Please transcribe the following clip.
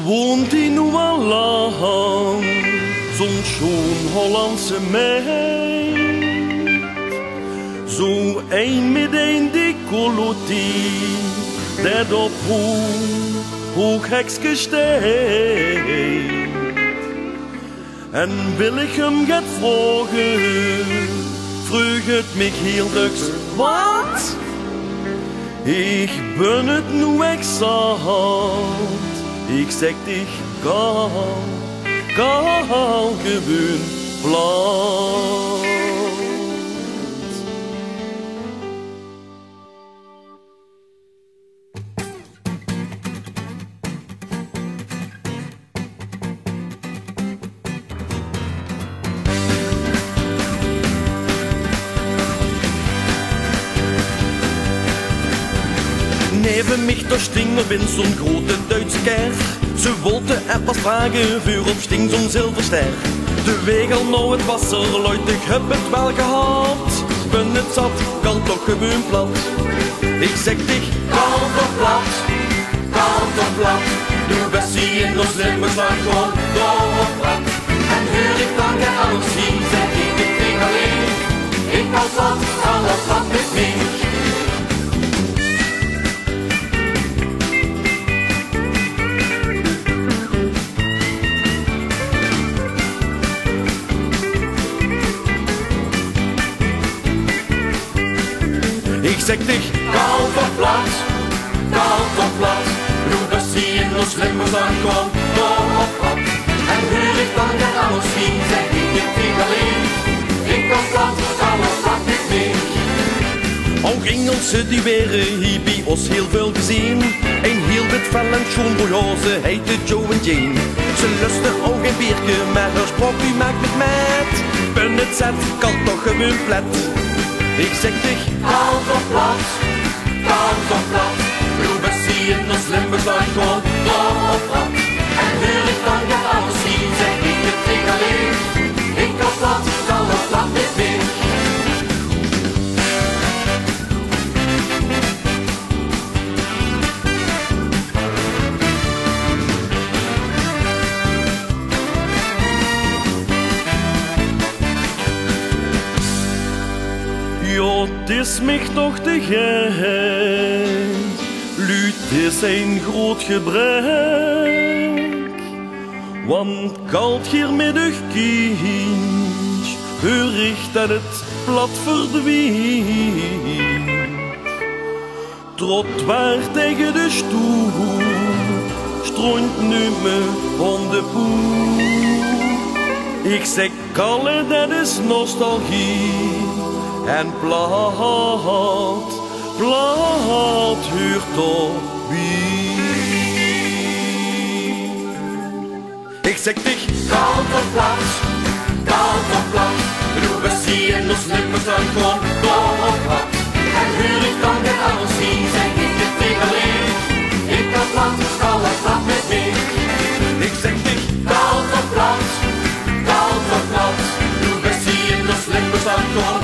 woont hij nu al lang, zo'n schoon Hollandse meid. Zo een met een decolleté, dat op hoog hekske steekt. En wil ik hem gaat vragen, vroeg het mij heel duks, wat? Ik ben het nu exact, ik zeg dich kan gewoon plat. Neben mich der Stinger bin so'n grote Duitse kerk. Ze wollte etwas vragen voor op sting zo'n zilverster. De wegel nou het wasser luid, ik heb het wel gehad. Ben het zat, kan toch gewoon plat. Ik zeg dich, kan toch plat, kan toch plat. Doe bestie in ons limmers lang gewoon door plat. En hoor ik dan de alles zien, zeg ik het ding alleen. Ik kan plat, kan dat plat met mij. Ik zeg dich, kalt of plat, doe bestie in ons limmers dan komt door op plat. En hoor ik dan de alles zien, zeg ik het niet alleen. Ik kan plat, alles plat niet meer. Ook Engelse die waren hier bij ons heel veel gezien. Een heel wit vel en schoon boyose heette Joe en Jane. Ze lusten ook een bierke, maar haar sprokje maakt met met. Ben het zet, kan toch gewoon plat. Ik zeg dich, kalt of plat, doe bestie in ons limmers dan komt door op plat. En hoor ik dan de alles zien, zeg ik het niet alleen. Ik kan plat, kan het plat niet meer. Ja, het is mich toch te gek, Luut is een groot gebrek. Want kalt hiermiddag kind, hoor ik dat het plat verdwijnt. Trottoir tegen de stoel, strooit nu me van de poel. Ik zeg kalle, dat is nostalgie. En plat huurt op wie. Ik zeg dich, kalt of plat, doe bestie in ons limmers dan komt door op plat. En hoor ik dan de alles zien, zeg ik het niet alleen. Ik kan plat, kan het plat met mij. Ik zeg dich, kalt of plat, doe bestie in ons limmers dan komt.